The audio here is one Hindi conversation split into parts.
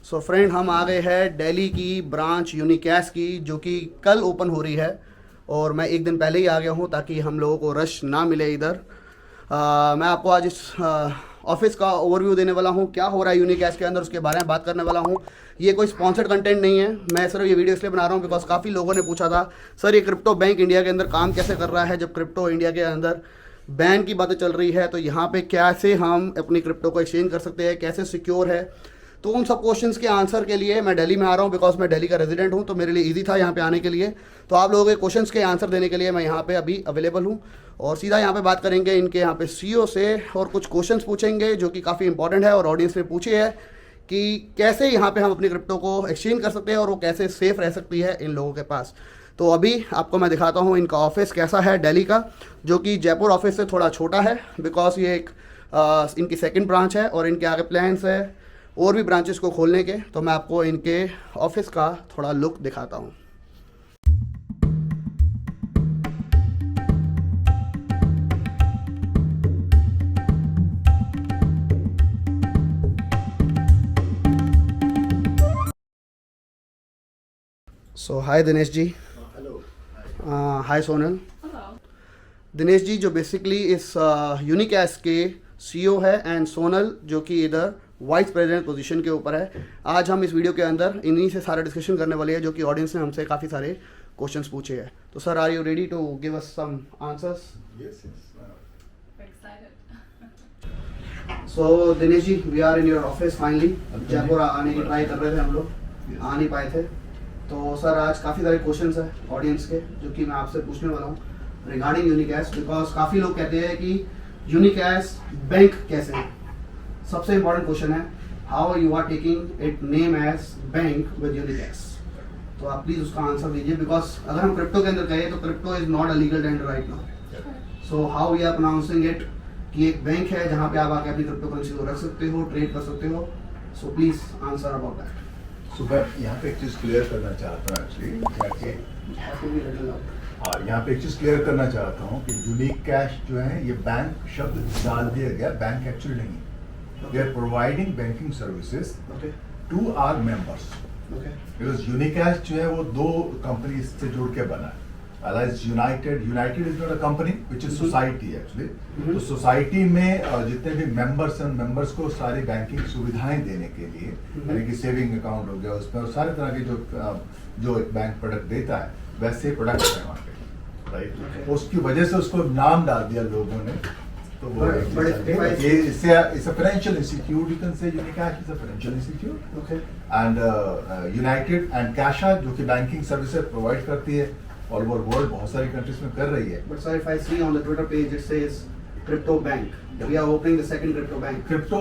सो फ्रेंड, हम आ गए हैं दिल्ली की ब्रांच यूनिकैश की, जो कि कल ओपन हो रही है। और मैं एक दिन पहले ही आ गया हूँ ताकि हम लोगों को रश ना मिले इधर। मैं आपको आज इस ऑफिस का ओवरव्यू देने वाला हूँ, क्या हो रहा है यूनिकैश के अंदर, उसके बारे में बात करने वाला हूँ। ये कोई स्पॉन्सर्ड कंटेंट नहीं है, मैं सिर्फ ये वीडियो इसलिए बना रहा हूँ बिकॉज काफ़ी लोगों ने पूछा था, सर ये क्रिप्टो बैंक इंडिया के अंदर काम कैसे कर रहा है जब क्रिप्टो इंडिया के अंदर बैन की बातें चल रही है। तो यहाँ पे कैसे हम अपनी क्रिप्टो को एक्सचेंज कर सकते हैं, कैसे सिक्योर है। तो उन सब क्वेश्चंस के आंसर के लिए मैं दिल्ली में आ रहा हूँ बिकॉज मैं दिल्ली का रेजिडेंट हूँ, तो मेरे लिए इजी था यहाँ पे आने के लिए। तो आप लोगों के क्वेश्चंस के आंसर देने के लिए मैं यहाँ पे अभी अवेलेबल हूँ और सीधा यहाँ पे बात करेंगे इनके यहाँ पे सीईओ से और कुछ क्वेश्चंस पूछेंगे जो कि काफ़ी इंपॉर्टेंट है और ऑडियंस ने पूछे है कि कैसे यहाँ पे हम अपनी क्रिप्टो को एक्सचेंज कर सकते हैं और वो कैसे सेफ रह सकती है इन लोगों के पास। तो अभी आपको मैं दिखाता हूँ इनका ऑफिस कैसा है दिल्ली का, जो कि जयपुर ऑफिस से थोड़ा छोटा है बिकॉज ये एक इनकी सेकंड ब्रांच है और इनके आगे प्लान्स है और भी ब्रांचेस को खोलने के। तो मैं आपको इनके ऑफिस का थोड़ा लुक दिखाता हूँ। सो हाय दिनेश जी। हेलो। हाय सोनल। दिनेश जी जो बेसिकली इस यूनिकैश के सीईओ है एंड सोनल जो कि इधर वाइस प्रेसिडेंट पोजीशन के ऊपर है। आज हम इस वीडियो के अंदर इन्हीं से सारा डिस्कशन करने वाले हैं जो कि ऑडियंस ने हमसे काफ़ी सारे क्वेश्चंस पूछे हैं। तो sir, are you ready to give us some answers? Yes. So Dinesh ji, we are in your office finally. Jaipur आने की ट्राई कर रहे थे हम लोग, आ नहीं पाए थे। तो सर आज काफ़ी सारे क्वेश्चंस हैं ऑडियंस के जो कि मैं आपसे पूछने वाला हूँ रिगार्डिंग यूनिकैश, बिकॉज काफ़ी लोग कहते हैं कि यूनिकैश बैंक कैसे है। सबसे इम्पोर्टेंट क्वेश्चन है, how you are taking it name as bank with Unicash. तो आप प्लीज़ उसका आंसर दीजिए बिकॉज अगर हम क्रिप्टो के अंदर कहें तो crypto is not a legal tender right now. So how we are pronouncing it कि एक बैंक है जहाँ पे आप आके अपनी क्रिप्टो करेंसी को रख सकते हो, ट्रेड कर सकते हो। So please answer about that. So मैं यहाँ पे एक चीज़ क्लियर करना चाहता हूँ एक्चुअली। यहाँ पे एक चीज़ क्लियर करना चाहता हूँ कि यूनिक कैश जो है ये बैंक शब्द डाल दिया गया, बैंक एक्चुअली नहीं। They are providing banking services to our members. Because unique cash जो है वो दो कंपनी से जुड़ के बना है। United is not a company which is society actually. तो सोसाइटी में जितने भी मेंबर्स हैं, मेंबर्स को सारी बैंकिंग सुविधाएं देने के लिए, यानी कि सेविंग अकाउंट हो गया उसमें और सारे तरह के जो एक बैंक प्रोडक्ट देता है वैसे प्रोडक्ट है वहाँ पे, राइट। उसकी वजह से उसको नाम डाल दिया लोगों ने। तो वो ये इससे financial institute, you can say Unicash is a financial institute and united and cash जो कि बैंकिंग सर्विसेज प्रोवाइड करती है ऑल ओवर वर्ल्ड, बहुत सारी कंट्रीज में कर रही है। But sir, if I see on the Twitter page it says crypto bank, we are opening the second crypto bank. Crypto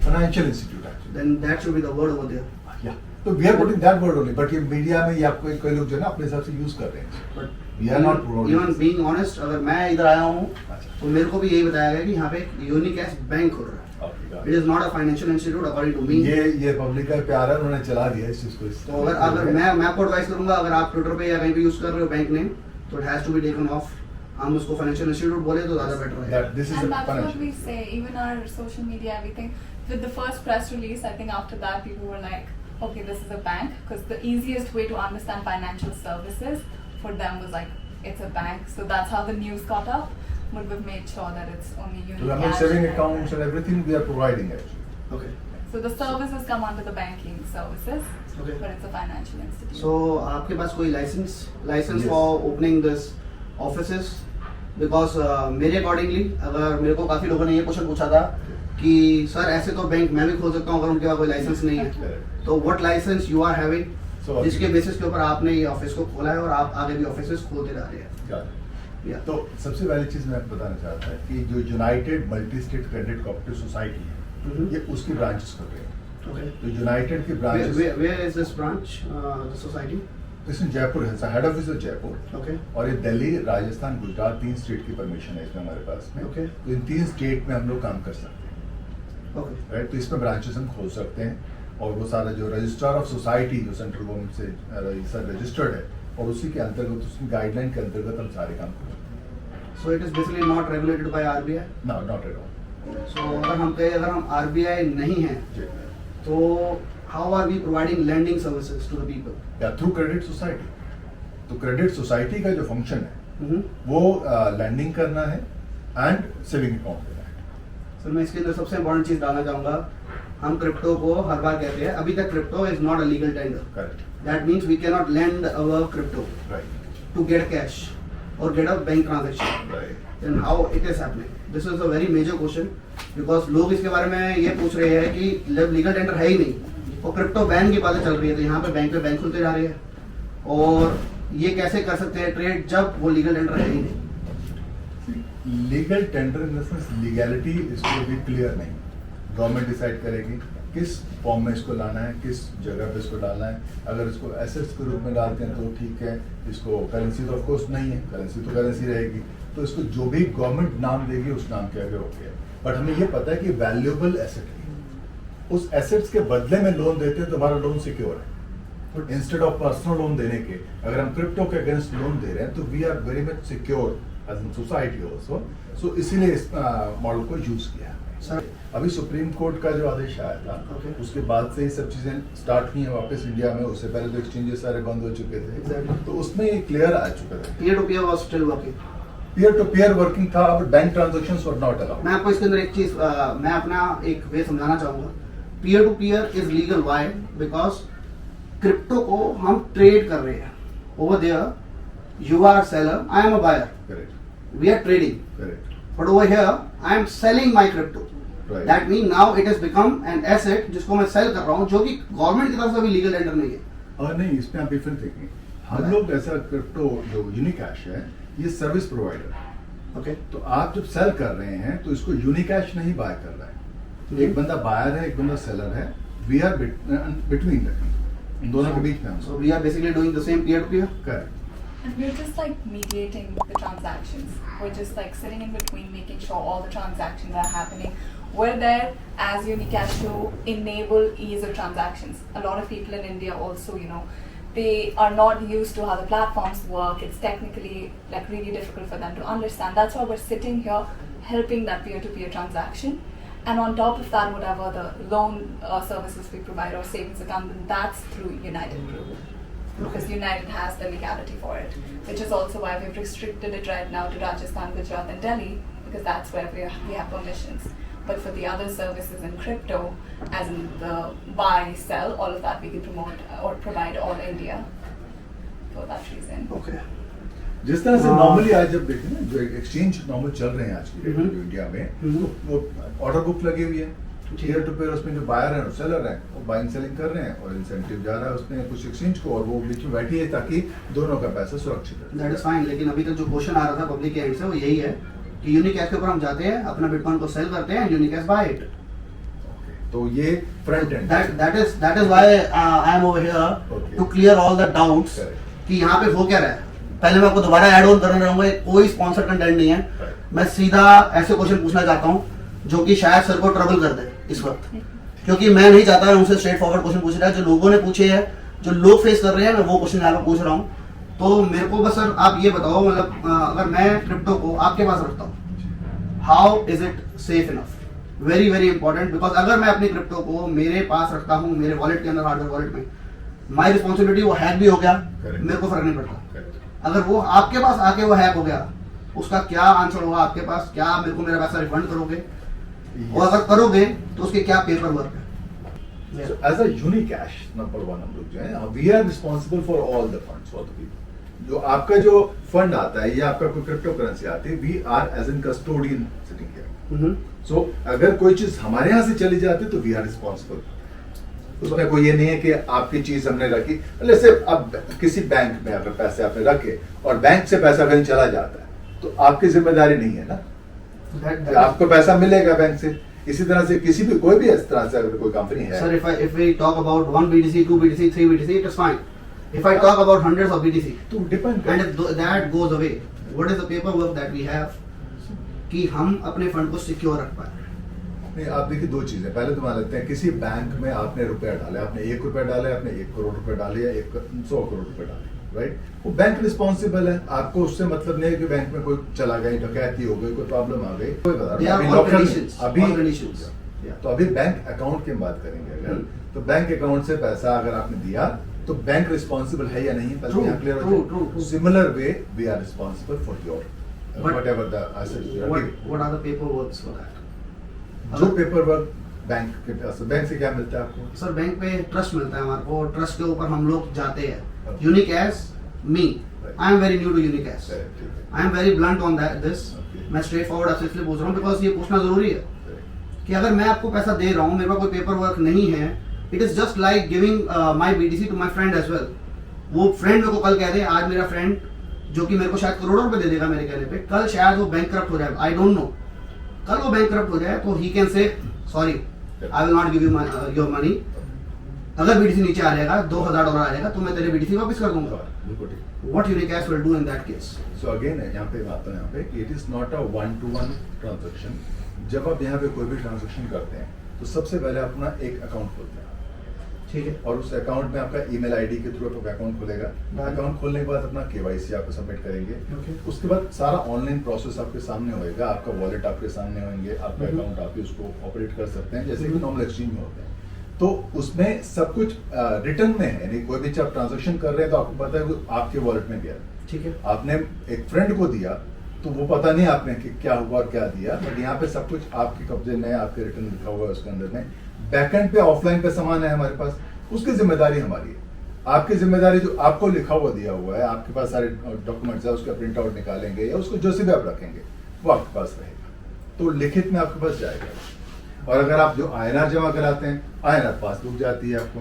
financial institute actually. Then that should be the word over there. Yeah. So we are putting that word only, but ये मीडिया में ये आपको कई लोग जो है ना अपने हिसाब से यूज कर रहे हैं। But we are not promoting. Even being honest, अगर मैं इधर आया हूँ तो मेरे को भी यही बताया गया कि यहाँ पे यूनिकैश बैंक हो रहा है। It is not a financial institute according to me. ये पब्लिक का प्यार है, उन्होंने चला दिया इस चीज को। तो अगर मैं आपको एडवाइस करूंगा, अगर आप ट्विटर पे या कहीं पे यूज कर रहे हो बैंक नेम, तो it has to be taken off. हम उसको फाइनेंशियल इंस्टीट्यूट बोले तो ज़्यादा बेटर है। This is And a that's what financial. we say, even our social media, everything. With the first press release, I think after that people were like, okay, this is a bank, because the easiest way to understand financial services for them was like, it's a bank. So that's how the news got up. But we've made sure that it's only So हम Unicash. saving accounts and everything we are providing actually. Okay. So the services come under the banking services, Okay. but it's a financial institute. So आपके पास कोई licence Yes. For opening this offices? Because मेरे अकॉर्डिंगली, अगर मेरे को काफ़ी लोगों ने ये क्वेश्चन पूछा था कि सर ऐसे तो बैंक मैं भी खोल सकता हूँ अगर उनके पास कोई लाइसेंस नहीं है, Correct. तो what licence you are having So जिसके बेसिस के ऊपर आपने ये ऑफिस को खोला है और आप आगे भी ऑफिसेस खोलते जा रहे हैं? Got it. Yeah. तो सबसे पहली चीज मैं आपको बताना चाहता है कि जो United multi state credit cooperative society है ये उसकी ब्रांचेस कर रहे हैं। Okay. तो यूनाइटेड की branches Where is this branch, the society? इसमें जयपुर है, हेड ऑफिस है जयपुर। Okay. और ये दिल्ली, राजस्थान, गुजरात 3 स्टेट की परमिशन है इसमें हमारे पास में। Okay. तो इन 3 स्टेट में हम लोग काम कर सकते हैं, Okay. राइट। तो इसमें ब्रांचेस हम खोल सकते हैं और वो सारा जो रजिस्ट्रार ऑफ सोसाइटी जो सेंट्रल गवर्नमेंट से रजिस्टर्ड है और उसी के अंतर्गत, उसकी गाइडलाइन के अंतर्गत हम सारे काम कर सकते हैं। So it is basically not regulated by RBI. No, not at all. So अगर हम कहें अगर हम RBI नहीं हैं जी। तो how are we providing lending services to the people? या थ्रू क्रेडिट सोसाइटी। तो क्रेडिट सोसाइटी का जो फंक्शन है Mhm. वो लैंडिंग करना है एंड सेविंग अकाउंट देना है। सर मैं इसके अंदर सबसे इम्पोर्टेंट चीज डालना चाहूंगा, हम क्रिप्टो को हर बार कहते हैं अभी तक crypto is not a legal tender. Correct, that means we can not lend our crypto right, to get cash और get a bank transaction. Right. Then how it is happening, this is a very major question, because लोग इसके बारे में ये पूछ रहे हैं कि जब लीगल टेंडर है ही नहीं और क्रिप्टो बैन की बातें चल रही है, तो यहाँ पे बैंक खुलते जा रही है, और ये कैसे कर सकते हैं ट्रेड जब वो लीगल टेंडर है ही नहीं। Legal tender in the sense legality इसको भी क्लियर नहीं, गवर्नमेंट डिसाइड करेगी किस फॉर्म में इसको लाना है, किस जगह पे इसको डालना है। अगर इसको एसेट्स के रूप में डालते हैं तो ठीक है, इसको करेंसी तो ऑफकोर्स नहीं है, करेंसी तो करेंसी रहेगी, तो इसको जो भी गवर्नमेंट नाम देगी उस नाम के आगे हो गया। बट हमें ये पता है कि वैल्यूएबल एसेट है, उस एसेट्स के बदले में लोन देते हैं तो हमारा लोन सिक्योर है। इंस्टेड ऑफ पर्सनल लोन देने के अगर हम क्रिप्टो के अगेंस्ट लोन दे रहे हैं तो we are very much secure as an society also. So इसीलिए इस मॉडल को यूज किया है। सर अभी सुप्रीम कोर्ट का जो आदेश आया था Okay. उसके बाद से ही सब चीजें स्टार्ट हुई हैं वापस इंडिया में। उससे पहले तो एक्सचेंजेस सारे बंद हो चुके थे। Exactly. तो उसमें ये क्लियर आ चुका था, peer to peer was still working. Peer to peer working था, but bank transactions were not allowed. मैं आपको इसके अंदर एक चीज मैं अपना एक वे समझाना चाहूंगा। Peer to peer is legal, why? Because crypto को हम ट्रेड कर रहे हैं। Over there you are seller, I am a buyer, correct, we are trading, correct, but over here I am selling my crypto. Right. That mean now it is become an asset जिसको मैं सेल कर रहा हूं, जो कि गवर्नमेंट की तरफ से भी लीगल टेंडर नहीं है। और नहीं, इसमें आप डिफरेंट थिंकिंग। हम Right. लोग ऐसा क्रिप्टो जो यूनिकैश है ये सर्विस प्रोवाइडर। ओके, तो आप जब सेल कर रहे हैं तो इसको यूनिकैश नहीं बाय कर रहा है। एक बंदा बायर है, एक बंदा सेलर है, वी आर बिटवीन इन दोनों के बीच में हम। So we are basically doing the same peer to peer. Correct. And we're just like mediating the transactions. We're just like sitting in between, making sure all the transactions are happening. We're there as Unicash to enable ease of transactions. A lot of people in India also, you know, they are not used to how the platforms work. It's technically like really difficult for them to understand. That's why we're sitting here helping that peer-to-peer transaction. And on top of that, whatever the loan services we provide or savings account, that's through United Group. Because United has the legality for it, which is also why we've restricted it right now to Rajasthan, Gujarat and Delhi, because that's where we have permissions. But for the other services in crypto, as in the buy, sell, all of that we can promote or provide all India for that reason. Okay, जिस तरह से हाँ। नॉर्मली आज जब देखें ना, जो एक्सचेंज नॉर्मल चल रहे हैं आज की डेट में जो इंडिया में, हम्म। तो वो ऑर्डर बुक लगी हुई है पीयर टू पीयर। उसमें जो बायर है और सेलर है वो बाइंग सेलिंग कर रहे हैं और इंसेंटिव जा रहा है उसमें कुछ एक्सचेंज को, और वो बीच में बैठी है ताकि दोनों का पैसा सुरक्षित रहे। That is fine. लेकिन अभी तक जो क्वेश्चन आ रहा था पब्लिक के एंड से वो यही है कि यूनिकैश के ऊपर हम जाते हैं, अपना बिटकॉइन को सेल करते हैं, यूनिकैश बाय इट। तो ये front end that is why I am over here Okay. to clear all the doubts Correct. कि यहाँ पे हो क्या रहा है। पहले मैं आपको दोबारा ऐड ऑन करने रहूंगा, कोई स्पॉन्सर कंटेंट नहीं है। Right. मैं सीधा ऐसे क्वेश्चन पूछना चाहता हूँ जो कि शायद सर को ट्रबल कर दे इस वक्त, क्योंकि मैं नहीं चाहता उनसे स्ट्रेट फॉरवर्ड क्वेश्चन पूछ रहा है। जो लोगों ने पूछे हैं, जो लोग फेस कर रहे हैं, मैं वो क्वेश्चन यहाँ पे पूछ रहा हूँ। तो मेरे को बस सर आप ये बताओ, मतलब अगर मैं क्रिप्टो को आपके पास रखता हूँ, how is it safe enough? Very very important, because अगर मैं अपनी क्रिप्टो को मेरे पास रखता हूँ, मेरे वॉलेट के अंदर, हार्डवेयर वॉलेट में, माई रिस्पॉन्सिबिलिटी, वो हैक भी हो गया, Correct. मेरे को फर्क नहीं पड़ता। Correct. अगर वो आपके पास आके वो हैक हो गया, उसका क्या आंसर होगा आपके पास? क्या मेरे को मेरा पैसा रिफंड करोगे? और अगर करोगे तो उसके क्या पेपर वर्क है? So as a Unicash, number one हम लोग जो है, we are responsible for all the funds for the people. जो आपका जो फंड आता है या आपका कोई क्रिप्टो करेंसी आती है, we are as in custodian sitting here. So अगर कोई चीज हमारे यहाँ से चली जाती है तो we are responsible. उसमें कोई ये नहीं है कि आपकी चीज हमने रखी, जैसे अब किसी बैंक में अगर पैसे आपने रखे और बैंक से पैसा कहीं चला जाता है तो आपकी जिम्मेदारी नहीं है ना, आपको पैसा मिलेगा बैंक से। इसी तरह से किसी भी कोई भी इस तरह से अगर कोई कंपनी है, Sir, if we talk about 1 BTC, 2 BTC, 3 BTC, it is fine. If I talk about hundreds of BTC, तो depend and if that goes away, what is the paperwork that we have कि हम अपने फंड को सिक्योर रख पाए? नहीं, आप देखिए दो चीजें। पहले तो मान लेते हैं किसी बैंक में आपने रुपया डाले, आपने 1 रुपया डाले, आपने 1 करोड़ रुपए डाले या 100 करोड़ रुपए डाले, राइट? वो बैंक रिस्पॉन्सिबल है, आपको उससे मतलब नहीं है कि बैंक में कोई चला गई, डकैती हो गई, कोई प्रॉब्लम आ गई, कोई बता They are अभी all local- conditions, अभी all conditions. तो अभी बैंक अकाउंट की हम बात करेंगे अगर, तो बैंक अकाउंट से पैसा अगर आपने दिया तो बैंक रिस्पॉन्सिबल है या नहीं, पहले यहाँ क्लियर हो जाए। Similar way we are responsible for your whatever the assets you are giving. What are the paper works for that? जो पेपर वर्क बैंक के पास, बैंक से क्या मिलता है आपको? सर बैंक पे ट्रस्ट मिलता है हमारे को, ट्रस्ट के ऊपर हम लोग जाते हैं। यूनिकैश मी, I am very new to Unicash, I am very blunt on that this. मैं स्ट्रेट फॉरवर्ड आपसे इसलिए पूछ रहा हूँ बिकॉज ये पूछना जरूरी है कि अगर मैं आपको पैसा दे रहा हूँ, मेरे पास कोई पेपर वर्क नहीं है, it is just like giving my BDC to my friend as well. वो फ्रेंड मेरे को कल कह दे, आज मेरा फ्रेंड जो कि मेरे को शायद करोड़ों रुपए दे देगा मेरे कहने पे, कल शायद वो बैंक करप्ट हो जाए, आई डोंट नो, कल वो बैंक करप्ट हो जाए तो he can say sorry I will not give you your money. अगर BDC नीचे आ जाएगा, $2,000 आ जाएगा तो मैं तेरे BDC वापस कर दूंगा। What Unicast will do in that case? So again यहाँ पे बात है यहाँ पे कि it is not a one-to-one transaction। जब आप यहाँ पे कोई भी ट्रांजेक्शन करते हैं तो सबसे पहले अपना एक अकाउंट खोलते हैं, ठीक है, और उस अकाउंट में आपका ईमेल आईडी के थ्रू आपका अकाउंट खुलेगा। अकाउंट खोलने के बाद अपना KYC आपको सबमिट करेंगे। उसके बाद सारा ऑनलाइन प्रोसेस आपके सामने होएगा, आपका वॉलेट आपके सामने होंगे, आपका अकाउंट आप ही उसको ऑपरेट कर सकते हैं जैसे कि नॉर्मल एक्सचेंज में होते हैं। तो उसमें सब कुछ रिटर्न में है, यानी कोई भी आप ट्रांजेक्शन कर रहे हैं तो आपको पता है कि आपके वॉलेट में गया, ठीक है। आपने एक फ्रेंड को दिया तो वो पता नहीं आपने कि क्या हुआ और क्या दिया, बट यहाँ पे सब कुछ आपके कब्जे में, आपके रिटर्न लिखा हुआ है उसके अंदर में। बैकएंड पे ऑफलाइन पे सामान है हमारे पास, उसकी जिम्मेदारी हमारी है। आपकी जिम्मेदारी जो आपको लिखा हुआ दिया हुआ है, आपके पास सारे डॉक्यूमेंट्स है, उसका प्रिंट आउट निकालेंगे या उसको जो भी आप रखेंगे वो आपके पास रहेगा, तो लिखित में आपके पास जाएगा। और अगर आप जो INR जमा कराते हैं, INR पासबुक जाती है आपको,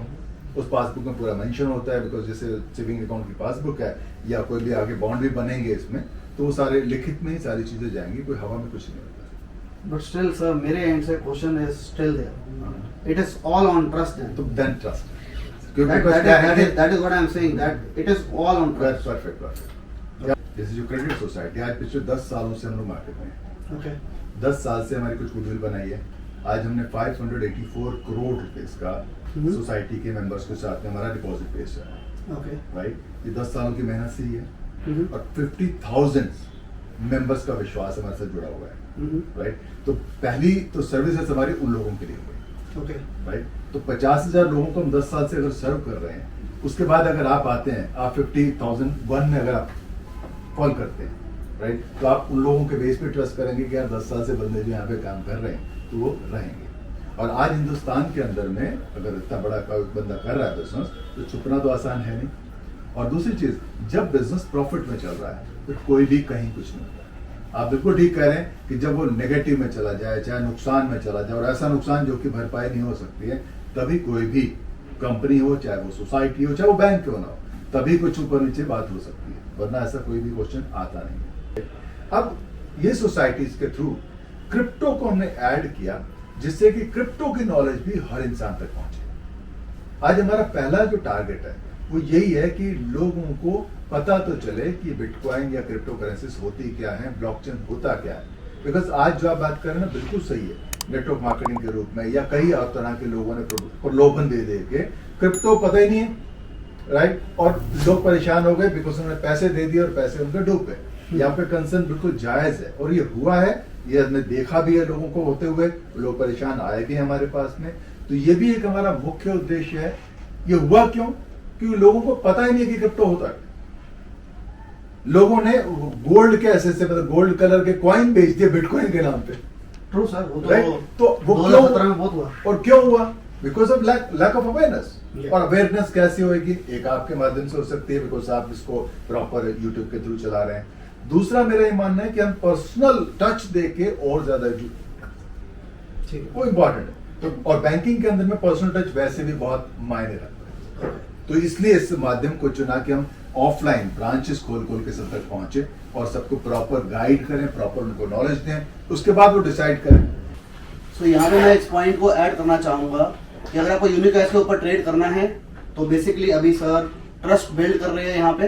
उस पासबुक में पूरा मेंशन होता है, बिकॉज जैसे सेविंग अकाउंट की पासबुक है या कोई भी आगे बॉन्ड भी बनेंगे इसमें, तो वो सारे लिखित में ही सारी चीजें जाएंगी, कोई हवा में कुछ नहीं होता। बट स्टिल सर मेरे एंड से question is still there, it is all on trust then. तो then trust, that is what I am saying, that it is all on trust. Perfect. जैसे जो क्रेडिट सोसाइटी आज पिछले 10 सालों से हम लोग मार्केट में हैं। Okay. 10 साल से हमारी कुछ गुडविल बनाई है। आज हमने 584 करोड़ रुपीस का सोसाइटी के मेंबर्स के साथ में हमारा डिपॉजिट बेस है, Okay. राइट? ये 10 सालों की मेहनत से ही है, Mhm. और 50,000 मेंबर्स का विश्वास हमारे साथ जुड़ा हुआ है, Mhm. राइट? तो पहली तो सर्विसेज हमारी उन लोगों के लिए हुई, Okay. राइट? तो 50,000 लोगों को हम 10 साल से अगर सर्व कर रहे हैं, उसके बाद अगर आप आते हैं, आप 50,001 में अगर आप कॉल करते हैं, राइट, तो आप उन लोगों के बेस पे ट्रस्ट करेंगे कि यार 10 साल से बंदे जो यहाँ पे काम कर रहे हैं तो वो रहेंगे। और आज हिंदुस्तान के अंदर में अगर इतना बड़ा कोई बंदा कर रहा है बिजनेस, तो छुपना तो आसान है नहीं। और दूसरी चीज, जब बिजनेस प्रॉफिट में चल रहा है तो कोई भी कहीं कुछ नहीं होता। आप बिल्कुल ठीक कह रहे हैं कि जब वो नेगेटिव में चला जाए, चाहे नुकसान में चला जाए, और ऐसा नुकसान जो कि भरपाई नहीं हो सकती है, तभी कोई भी कंपनी हो, चाहे वो सोसाइटी हो, चाहे वो बैंक क्यों ना हो, तभी कुछ ऊपर नीचे बात हो सकती है, वरना ऐसा कोई भी क्वेश्चन आता नहीं है। अब ये सोसाइटीज के थ्रू क्रिप्टो को हमने ऐड किया, जिससे कि क्रिप्टो की नॉलेज भी हर इंसान तक पहुंचे। आज हमारा पहला जो टारगेट है वो यही है कि लोगों को पता तो चले कि बिटकॉइन या क्रिप्टो करेंसीज होती क्या है, ब्लॉकचेन होता क्या है। बिकॉज आज जो आप बात कर रहे हैं ना, बिल्कुल सही है, नेटवर्क मार्केटिंग के रूप में या कई और तरह के लोगों ने प्रलोभन दे के क्रिप्टो पता ही नहीं है, राइट, और लोग परेशान हो गए बिकॉज उन्होंने पैसे दे दिए और पैसे उनके डूब गए। यहाँ पे कंसर्न बिल्कुल जायज है और ये हुआ है, ये हमने देखा भी है लोगों को होते हुए, लोग परेशान आए भी हमारे पास में। तो ये भी एक हमारा मुख्य उद्देश्य है। ये हुआ क्यों? क्योंकि लोगों को पता ही नहीं है कि क्रिप्टो होता है। लोगों ने गोल्ड के ऐसे मतलब गोल्ड कलर के कॉइन बेच दिए बिटकॉइन के नाम पे। ट्रू सर, वो तो राइट, तो वो 2017 में बहुत हुआ। और क्यों हुआ? Because of lack of awareness. Yeah. और अवेयरनेस कैसे होगी? एक आपके माध्यम से हो सकती है, बिकॉज आप इसको प्रॉपर यूट्यूब के थ्रू चला रहे हैं। दूसरा मेरा ये मानना है कि हम पर्सनल टच देके और ज्यादा ठीक है, वो इम्पोर्टेंट है। तो और बैंकिंग के अंदर में पर्सनल टच वैसे भी बहुत मायने रखता है, तो इसलिए इस माध्यम को चुना कि हम ऑफलाइन ब्रांचेस खोल के सब तक पहुंचे और सबको प्रॉपर गाइड करें, प्रॉपर उनको नॉलेज दें, उसके बाद वो डिसाइड करें। सो यहाँ पे मैं इस पॉइंट को ऐड करना चाहूंगा कि अगर आपको यूनिकैश के ऊपर ट्रेड करना है तो बेसिकली अभी सर ट्रस्ट बिल्ड कर रहे हैं यहाँ पे,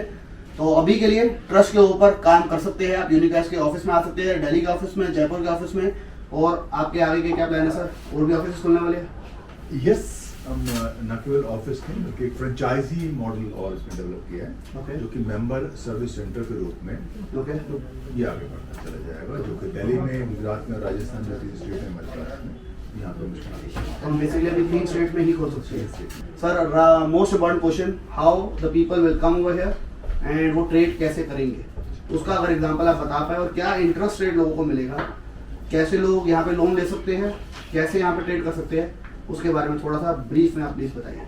तो अभी के लिए ट्रस्ट के ऊपर काम कर सकते हैं आप। यूनिकैश के ऑफिस में आ सकते हैं, दिल्ली के ऑफिस में, जयपुर के ऑफिस में, और आपके आगे के क्या प्लान है सर? और भी ऑफिस खुलने वाले हैं? यस, हम न केवल ऑफिस में बल्कि एक फ्रेंचाइजी मॉडल और इसमें डेवलप किया है, Okay. जो कि मेंबर सर्विस सेंटर के रूप में ओके, तो ये आगे बढ़ता चला जाएगा, जो कि दिल्ली में, गुजरात में और राजस्थान जैसी स्टेट में हमारे पास में यहाँ पे मुश्किल हम बेसिकली अभी 3 स्टेट में ही खोल सकते हैं। Sir most important question, how the people will come over here and वो ट्रेड कैसे करेंगे, उसका अगर एग्जांपल आप बता पाए, और क्या इंटरेस्ट रेट लोगों को मिलेगा, कैसे लोग यहाँ पे लोन ले सकते हैं, कैसे यहाँ पे ट्रेड कर सकते हैं, उसके बारे में थोड़ा सा ब्रीफ में आप प्लीज बताइए।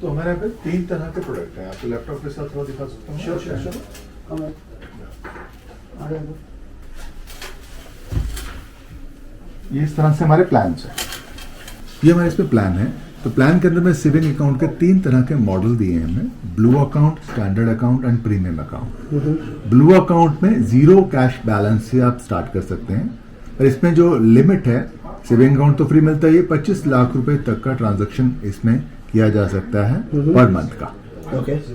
तो हमारे यहाँ पे 3 तरह के प्रोडक्ट हैं। आपको लैपटॉप के साथ थोड़ा दिखा सकता हूँ? श्योर श्योर श्योर, कम है। आगे आगे। ये इस तरह से हमारे प्लान्स हैं। ये हमारे इसमें प्लान है। तो प्लान के अंदर में सेविंग अकाउंट के 3 तरह के मॉडल दिए हैं हमने, blue account, standard account and premium account. Blue account में 0 कैश बैलेंस से आप स्टार्ट कर सकते हैं, और इसमें जो लिमिट है, सेविंग अकाउंट तो फ्री मिलता है, ये 25 लाख रुपए तक का ट्रांजैक्शन इसमें किया जा सकता है पर मंथ का,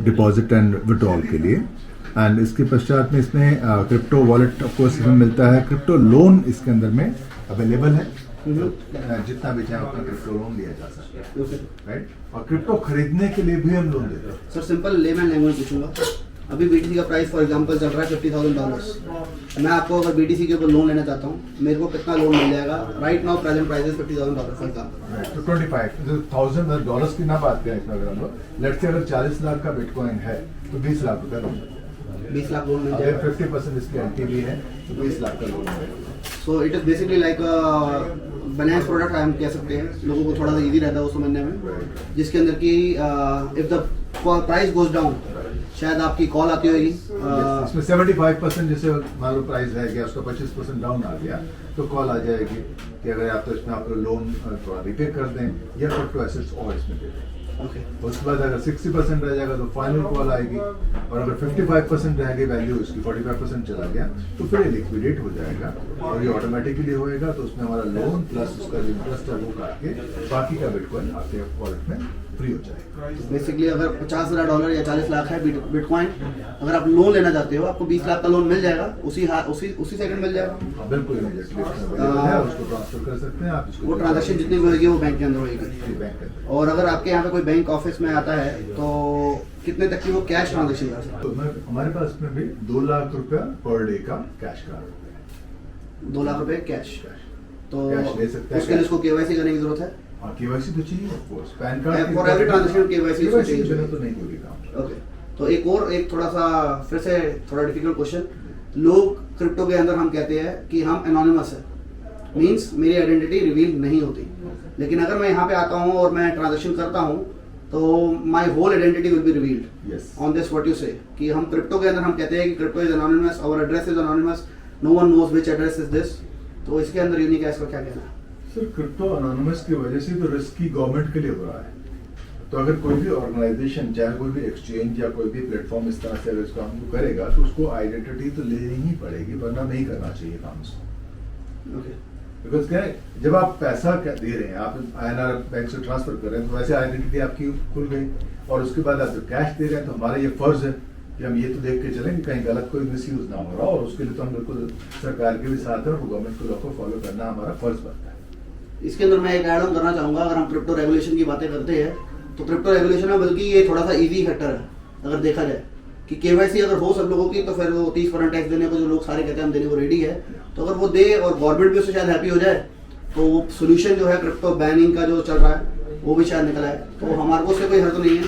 डिपॉजिट एंड विड्रॉल के लिए। एंड इसके पश्चात में इसमें क्रिप्टो वॉलेट ऑफकोर्स इसमें मिलता है, क्रिप्टो लोन इसके अंदर में अवेलेबल है, जितना भी चाहे उतना क्रिप्टो लोन लिया जा सकता है, राइट। और क्रिप्टो खरीदने के लिए भी हम लोन देते हैं। सर सिंपल लेमैन लैंग्वेज पूछूंगा, अभी BTC का प्राइस फॉर एग्जांपल चल रहा है $50,000। मैं आपको अगर BTC के ऊपर लोन लेना चाहता हूँ, मेरे को कितना लोन मिल जाएगा? Right now present price is $50,000 for example. तो $25,000 की ना बात करें इसमें, अगर हम लोग लेट्स से अगर 40 लाख का बिटकॉइन है तो 20 लाख रुपया लोन, 20 लाख लोन मिल अगर जाएगा। 50% इसकी LTV है तो 20 लाख का लोन मिलेगा। So it is basically like balance product हम कह सकते हैं, लोगों को थोड़ा सा इजी रहता है वो समझने में, जिसके अंदर की if the price goes down, शायद आपकी कॉल आती होगी। इसमें 75% जैसे मान लो प्राइस है गया, उसका 25% डाउन आ गया तो कॉल आ जाएगी कि अगर आप तो इसमें आप लोन थोड़ा रिपे कर दें या क्रिप्टो एसेट्स और इसमें दे दें। ओके, उसके बाद अगर 60% रह जाएगा तो फाइनल कॉल आएगी, और अगर 55% रह गई वैल्यू उसकी, 45% चला गया तो फिर ये लिक्विडेट हो जाएगा, और ये ऑटोमेटिकली होएगा। तो उसमें हमारा लोन प्लस उसका जो इंटरेस्ट है वो काट के बाकी का बिटकॉइन आपके वॉलेट में फ्री हो जाएगा। बेसिकली अगर $50,000 या 40 लाख है बिटकॉइन, अगर आप लोन लेना चाहते हो, आपको 20 लाख का लोन मिल जाएगा, उसी सेकंड मिल जाएगा। बिल्कुल इमीडिएटली उसको ट्रांसफर कर सकते हैं आप इसको। वो ट्रांजैक्शन जितनी भी होगी वो बैंक के अंदर होगी। बैंक के अंदर। और अगर आपके यहाँ पे कोई बैंक ऑफिस में आता है तो कितने तक की वो कैश ट्रांजैक्शन कर सकता तो हमारे पास में भी 2 लाख रुपया पर डे का कैश का, है? 2 लाख रुपए कैश, तो कैश ले सकते हैं। उसके लिए इसको KYC करने की जरूरत है? हाँ, KYC तो चाहिए of course, pan card for every transaction KYC इसको चाहिए। बिना तो नहीं होगी काम। ओके, तो एक थोड़ा सा फिर से थोड़ा डिफिकल्ट क्वेश्चन, लोग क्रिप्टो के अंदर हम कहते हैं कि हम एनोनिमस है, मींस मेरी आइडेंटिटी रिवील नहीं होती, लेकिन अगर मैं यहाँ पे आता हूँ और मैं ट्रांजैक्शन करता हूँ तो my whole identity will be revealed Yes. On this what you say, कि हम क्रिप्टो के अंदर हम कहते हैं कि crypto is anonymous, our address is anonymous, no one knows which address is this. तो इसके अंदर यूनिकैश का क्या कहना है? सर क्रिप्टो अनोनिमस की वजह से तो रिस्क की गवर्नमेंट के लिए हो रहा है। तो अगर कोई भी ऑर्गेनाइजेशन, चाहे कोई भी एक्सचेंज या कोई भी प्लेटफॉर्म इस तरह से अगर इस काम को करेगा तो उसको आइडेंटिटी तो लेनी ही पड़ेगी, वरना नहीं करना चाहिए काम उसको। ओके, बिकॉज क्या है, जब आप पैसा क्या दे रहे हैं, आप INR बैंक से ट्रांसफर कर रहे हैं तो वैसे आइडेंटिटी आपकी खुल गई, और उसके बाद आप जब कैश दे रहे हैं तो हमारा ये फर्ज है कि हम ये तो देख के चलें कि कहीं गलत कोई मिसयूज ना हो रहा, और उसके लिए तो हम बिल्कुल सरकार के भी साथ है और गवर्नमेंट को लॉ को फॉलो करना हमारा फर्ज बनता है। इसके अंदर मैं एक ऐड ऑन करना चाहूंगा, अगर हम क्रिप्टो रेगुलेशन की बातें करते हैं तो क्रिप्टो रेगुलेशन में बल्कि ये थोड़ा सा इजी फैक्टर है, अगर देखा जाए कि KYC अगर हो सब लोगों की तो फिर वो 30% टैक्स देने को जो लोग सारे कहते हैं हम देने को रेडी है, तो अगर वो दे और गवर्नमेंट भी उससे शायद हैप्पी हो जाए तो वो सोल्यूशन जो है क्रिप्टो बैनिंग का जो चल रहा है वो भी शायद निकला है, तो हमारे को उससे कोई हर्ज नहीं है।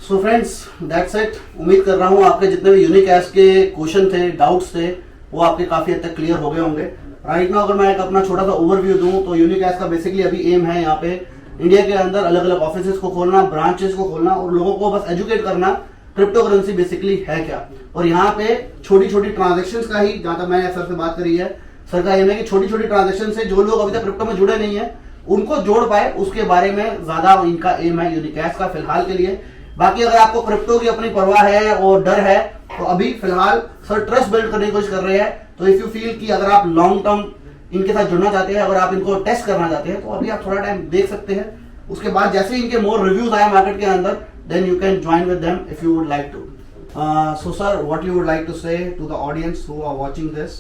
So friends, that's it. उम्मीद कर रहा हूँ आपके जितने भी यूनिकैश के क्वेश्चन थे, डाउट्स थे, वो आपके काफी हद तक क्लियर हो गए होंगे। राइट नाउ अगर मैं एक अपना छोटा सा ओवरव्यू दूं तो यूनिकैश का बेसिकली अभी एम है यहाँ पे इंडिया के अंदर अलग अलग ऑफिसेस को खोलना, ब्रांचेस को खोलना और लोगों को बस एजुकेट करना क्रिप्टो करेंसी बेसिकली है क्या। और यहाँ पे छोटी छोटी ट्रांजेक्शंस का ही, जहां तक मैंने सर से बात करी है, सर का एम है कि छोटी छोटी ट्रांजेक्शन से जो लोग अभी तक क्रिप्टो में जुड़े नहीं है उनको जोड़ पाए, उसके बारे में ज्यादा इनका एम है यूनिकैश का फिलहाल के लिए। बाकी अगर आपको क्रिप्टो की अपनी परवाह है और डर है तो अभी फिलहाल सर ट्रस्ट बिल्ड करने की कोशिश कर रहे हैं। तो इफ यू फील कि अगर आप लॉन्ग टर्म इनके साथ जुड़ना चाहते हैं, अगर आप इनको टेस्ट करना चाहते हैं तो अभी आप थोड़ा टाइम देख सकते हैं। उसके बाद जैसे इनके मोर रिव्यूज आए मार्केट के अंदर, then you can join with them if you would like to. So sir, what you would like to say to the audience who are watching this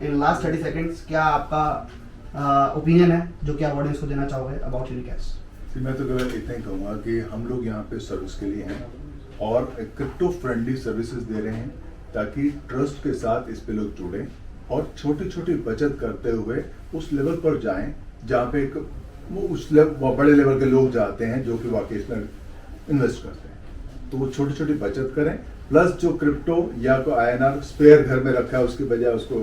in last 30 seconds, क्या आपका ओपिनियन है जो कि आप ऑडियंस को देना चाहोगे अबाउट यूनिकैश? मैं तो केवल इतना ही कहूँगा कि हम लोग यहाँ पे सर्विस के लिए हैं और क्रिप्टो फ्रेंडली सर्विसेज दे रहे हैं ताकि ट्रस्ट के साथ इस पे लोग जुड़ें और छोटी छोटी बचत करते हुए उस लेवल पर जाएं जहाँ पे एक वो बड़े लेवल के लोग जाते हैं जो कि वाकई इसमें इन्वेस्ट करते हैं, तो वो छोटी छोटी बचत करें, प्लस जो क्रिप्टो या कोई INR स्पेयर घर में रखा है उसके बजाय उसको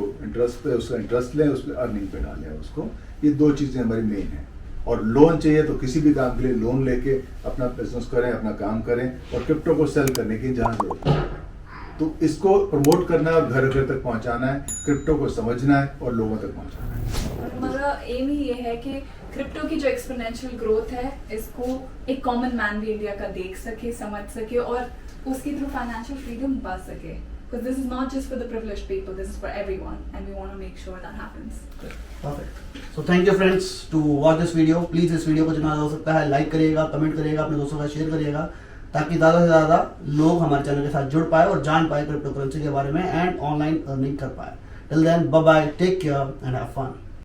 उसका इंटरेस्ट लें, उसके अर्निंग पे डालें उसको। ये दो चीज़ें हमारी मेन हैं। और लोन चाहिए तो किसी भी काम के लिए लोन लेके अपना बिजनेस करें, अपना काम करें, और क्रिप्टो को सेल करने की जहाँ जरूरत है तो इसको प्रमोट करना है और घर घर तक पहुँचाना है, क्रिप्टो को समझना है और लोगों तक पहुँचाना है। और हमारा एम ही ये है कि क्रिप्टो की जो एक्सपोनेंशियल ग्रोथ है इसको एक कॉमन मैन भी इंडिया का देख सके, समझ सके और उसके थ्रू फाइनेंशियल फ्रीडम पा सके। Because this is not just for the privileged people, this is for everyone, and we want to make sure that happens. Perfect. So thank you friends to watch this video. Please इस वीडियो को जितना हो सकता है लाइक करिएगा, कमेंट करिएगा, अपने दोस्तों का शेयर करिएगा, ताकि ज़्यादा से ज़्यादा लोग हमारे चैनल के साथ जुड़ पाए और जान पाए क्रिप्टो करेंसी के बारे में एंड ऑनलाइन अर्निंग कर पाए. Till then, bye bye, take care and have fun.